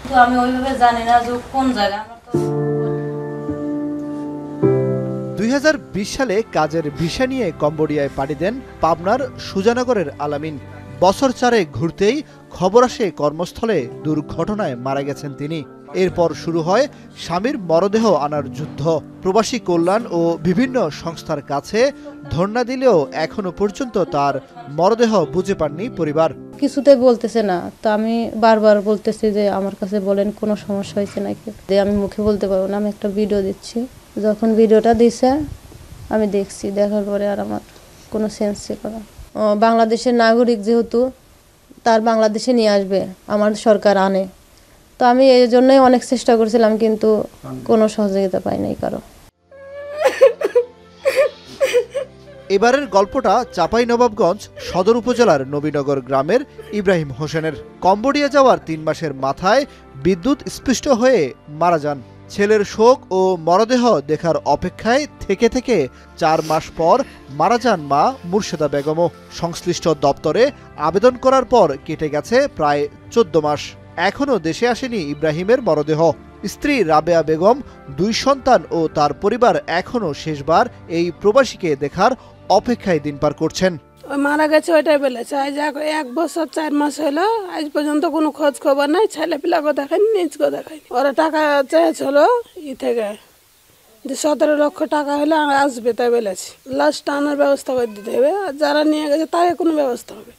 তো আমি ওইভাবে জানি না যে কোন জায়গা। 2020 সালে কাজের ভিসা নিয়ে কম্বোডিয়ায় পাড়ি দেন পাবনার সুজানগরের আলামিন। বছর চারে ঘুরতেই খবর আসে কর্মস্থলে দুর্ঘটনায় মারা গেছেন তিনি। এরপর শুরু হয় স্বামীর মরদেহ আনার যুদ্ধ। প্রবাসী কল্যাণ ও বিভিন্ন সংস্থার কাছে ধর্ণা দিলেও এখনো পর্যন্ত তার মরদেহ বুঝে পাননি পরিবার। কিছুতেই বলতেছে না, তো আমি বারবার বলতেছি যে আমার কাছে বলেন কোনো সমস্যা হয়েছে নাকি। আমি মুখে বলতে পারবো না, আমি একটা ভিডিও দিচ্ছি। যখন ভিডিওটা দিছে আমি দেখছি, দেখার পরে আর আমার কোনো সেন্স ছিল না। বাংলাদেশের নাগরিক যেহেতু, তার বাংলাদেশে নিয়ে আসবে আমার সরকার আনে, তো আমি এই জন্যই অনেক চেষ্টা করছিলাম, কিন্তু কোনো সহযোগিতা পাই নাই কারো। এবারের গল্পটা চাঁপাইনবাবগঞ্জ সদর উপজেলার নবীনগর গ্রামের ইব্রাহিম হোসেনের। কম্বোডিয়া যাওয়ার 3 মাসের মাথায় বিদ্যুৎ স্পৃষ্ট হয়ে মারা যান। ছেলের শোক ও মরদেহ দেখার অপেক্ষায় থেকে থেকে 4 মাস পর মারা যান মা মুর্শেদা বেগমও। সংশ্লিষ্ট দপ্তরে আবেদন করার পর কেটে গেছে প্রায় 14 মাস। এখনও দেশে আসেনি ইব্রাহিমের মরদেহ। স্ত্রী রাবেয়া বেগম, 2 সন্তান ও তার পরিবার এখনও শেষবার এই প্রবাসীকে দেখার অপেক্ষায় দিন পার করছেন। মারা গেছে ওইটাই বলেছে। আজ 1 বছর 4 মাস হলো, আজ পর্যন্ত কোনো খোঁজ খবর নাই। ছেলে পিলাকে দেখায়নি, নিজকেও দেখায়নি। ওরা টাকা চেয়েছিল থেকে যে 17 লক্ষ টাকা হলে আসবে, তাই বলেছি। লাস্ট আনার ব্যবস্থা করে দিতে হবে, আর যারা নিয়ে গেছে তার কোনো ব্যবস্থা হবে।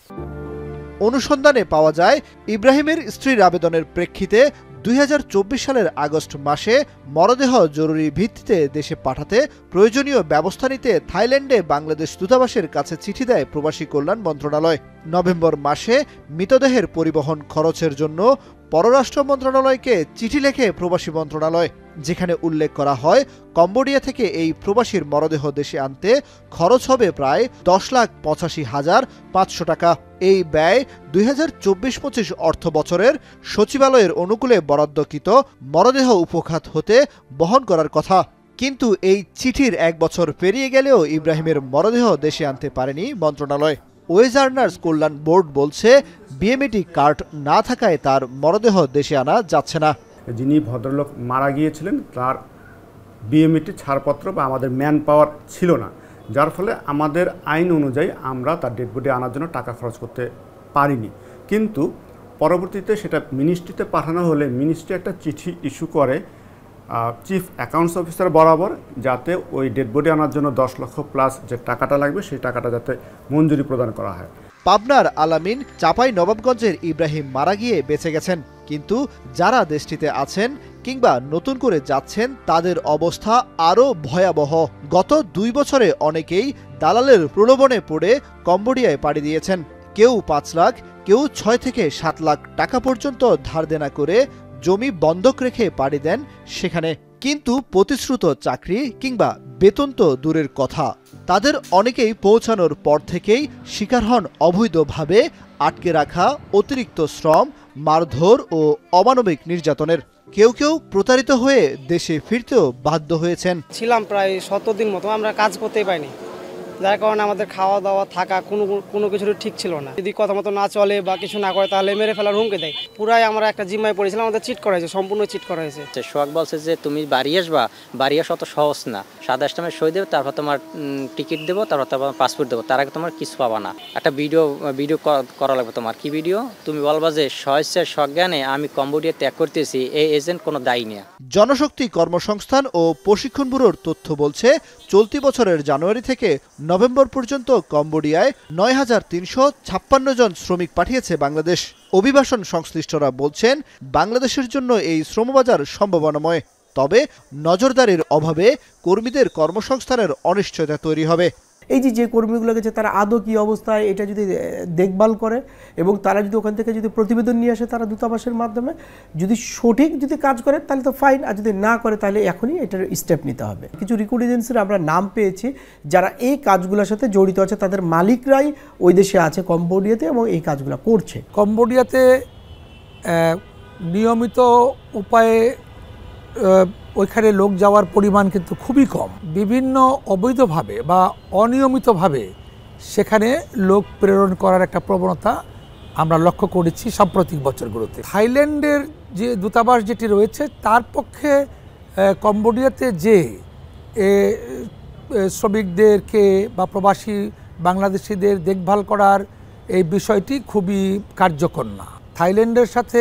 অনুসন্ধানে পাওয়া যায় ইব্রাহিমের স্ত্রীর আবেদনের প্রেক্ষিতে 2024 সালের আগস্ট মাসে মরদেহ জরুরি ভিত্তিতে দেশে পাঠাতে প্রয়োজনীয় ব্যবস্থা নিতে থাইল্যান্ডে বাংলাদেশ দূতাবাসের কাছে চিঠি দেয় প্রবাসী কল্যাণ মন্ত্রণালয়। নভেম্বর মাসে মৃতদেহের পরিবহন খরচের জন্য পররাষ্ট্র মন্ত্রণালয়কে চিঠি লেখে প্রবাসী মন্ত্রণালয়, যেখানে উল্লেখ করা হয় কম্বোডিয়া থেকে এই প্রবাসীর মরদেহ দেশে আনতে খরচ হবে প্রায় 10,85,500 টাকা। এই ব্যয় 2024-25 অর্থ বছরের সচিবালয়ের অনুকূলে বরাদ্দকৃত মরদেহ উপখাত হতে বহন করার কথা। কিন্তু এই চিঠির 1 বছর পেরিয়ে গেলেও ইব্রাহিমের মরদেহ দেশে আনতে পারেনি মন্ত্রণালয়। ওয়েজার্নার্স কল্যাণ বোর্ড বলছে বিএমইটি কার্ড না থাকায় তার মরদেহ দেশে আনা যাচ্ছে না। যিনি ভদ্রলোক মারা গিয়েছিলেন তার বিএমইটি ছাড়পত্র বা আমাদের ম্যান পাওয়ার ছিল না, যার ফলে আমাদের আইন অনুযায়ী আমরা তার ডেড বডি আনার জন্য টাকা খরচ করতে পারিনি। কিন্তু পরবর্তীতে সেটা মিনিস্ট্রিতে পাঠানো হলে মিনিস্ট্রি একটা চিঠি ইস্যু করে চিফ অ্যাকাউন্টস অফিসার বরাবর, যাতে ওই ডেড বডি আনার জন্য 10 লক্ষ প্লাস যে টাকাটা লাগবে সেই টাকাটা যাতে মঞ্জুরি প্রদান করা হয়। পাবনার আলামিন চাঁপাইনবাবগঞ্জের ইব্রাহিম মারা গিয়ে বেঁচে গেছেন, কিন্তু যারা দেশটিতে আছেন কিংবা নতুন করে যাচ্ছেন তাদের অবস্থা আরও ভয়াবহ। গত 2 বছরে অনেকেই দালালের প্রলোভনে পড়ে কম্বোডিয়ায় পাড়ি দিয়েছেন। কেউ 5 লাখ, কেউ 6 থেকে 7 লাখ টাকা পর্যন্ত ধার দেনা করে জমি বন্ধক রেখে পাড়ি দেন সেখানে। কিন্তু প্রতিশ্রুত চাকরি কিংবা বেতন তো দূরের কথা, তাদের অনেকেই পৌঁছানোর পর থেকেই শিকার হন অবৈধভাবে আটকে রাখা অতিরিক্ত শ্রম, মারধর ও অমানবিক নির্যাতনের। কেউ কেউ প্রতারিত হয়ে দেশে ফিরতেও বাধ্য হয়েছেন। ছিলাম প্রায় 17 দিন মতো, আমরা কাজ করতেই পাইনি, যার কারণে আমাদের খাওয়া দাওয়া থাকা কোনো কিছুর ঠিক ছিল না। যদি কথা মতো না চলে বা কিছু না করে তাহলে মেরে ফেলার হুমকি দেয়। পুরাই আমরা একটা জিম্মায় পড়েছিলাম, আমাদের চিট করা হয়েছে, সম্পূর্ণ চিট করা হয়েছে। সোহাগ বলছে যে তুমি বাড়ি আসবা, বাড়ি আসা অত সহজ না, সাদা স্ট্যাম্পে সই দেবে, তারপর তোমার টিকিট দেবো, তারপর তোমার পাসপোর্ট দেবো, তার আগে তোমার কিছু পাবা না। একটা ভিডিও করা লাগবে তোমার। কি ভিডিও? তুমি বলবা যে স্বেচ্ছায় সজ্ঞানে আমি কম্বোডিয়া ত্যাগ করতেছি, এই এজেন্ট কোনো দায়ী নেই। জনশক্তি কর্মসংস্থান ও প্রশিক্ষণ ব্যুরোর তথ্য বলছে চলতি বছরের জানুয়ারি থেকে নভেম্বর পর্যন্ত কম্বোডিয়ায় 9,356 জন শ্রমিক পাঠিয়েছে বাংলাদেশ। অভিবাসন সংশ্লিষ্টরা বলছেন বাংলাদেশের জন্য এই শ্রমবাজার সম্ভাবনাময়, তবে নজরদারির অভাবে কর্মীদের কর্মসংস্থানের অনিশ্চয়তা তৈরি হবে। এই যে কর্মীগুলো গেছে তারা আদৌ কী অবস্থায় এটা যদি দেখভাল করে এবং তারা যদি ওখান থেকে যদি প্রতিবেদন নিয়ে আসে তারা দূতাবাসের মাধ্যমে, যদি সঠিক যদি কাজ করে তাহলে তো ফাইন, আর যদি না করে তাহলে এখনই এটার স্টেপ নিতে হবে। কিছু রিক্রুট এজেন্সির আমরা নাম পেয়েছি যারা এই কাজগুলোর সাথে জড়িত আছে, তাদের মালিকরাই ওই দেশে আছে কম্বোডিয়াতে এবং এই কাজগুলো করছে। কম্বোডিয়াতে নিয়মিত উপায়ে ওইখানে লোক যাওয়ার পরিমাণ কিন্তু খুবই কম। বিভিন্ন অবৈধভাবে বা অনিয়মিতভাবে সেখানে লোক প্রেরণ করার একটা প্রবণতা আমরা লক্ষ্য করেছি সাম্প্রতিক বছরগুলোতে। থাইল্যান্ডের যে দূতাবাস যেটি রয়েছে তার পক্ষে কম্বোডিয়াতে যে শ্রমিকদেরকে বা প্রবাসী বাংলাদেশিদের দেখভাল করার এই বিষয়টি খুবই কার্যকর না। থাইল্যান্ডের সাথে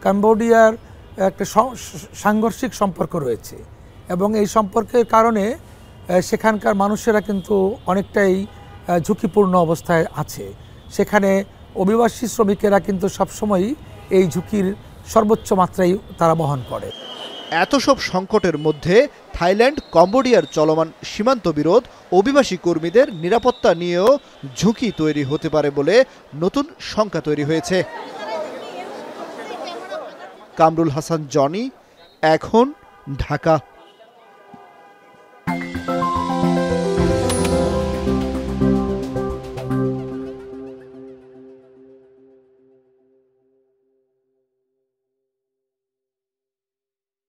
কম্বোডিয়ার একটা সাংঘর্ষিক সম্পর্ক রয়েছে এবং এই সম্পর্কের কারণে সেখানকার মানুষেরা কিন্তু অনেকটাই ঝুঁকিপূর্ণ অবস্থায় আছে। সেখানে অভিবাসী শ্রমিকেরা কিন্তু সবসময়ই এই ঝুঁকির সর্বোচ্চ মাত্রায় তারা বহন করে। এত সব সংকটের মধ্যে থাইল্যান্ড কম্বোডিয়ার চলমান সীমান্ত বিরোধ অভিবাসী কর্মীদের নিরাপত্তা নিয়েও ঝুঁকি তৈরি হতে পারে বলে নতুন শঙ্কা তৈরি হয়েছে। কামরুল হাসান জনি, এখন, ঢাকা।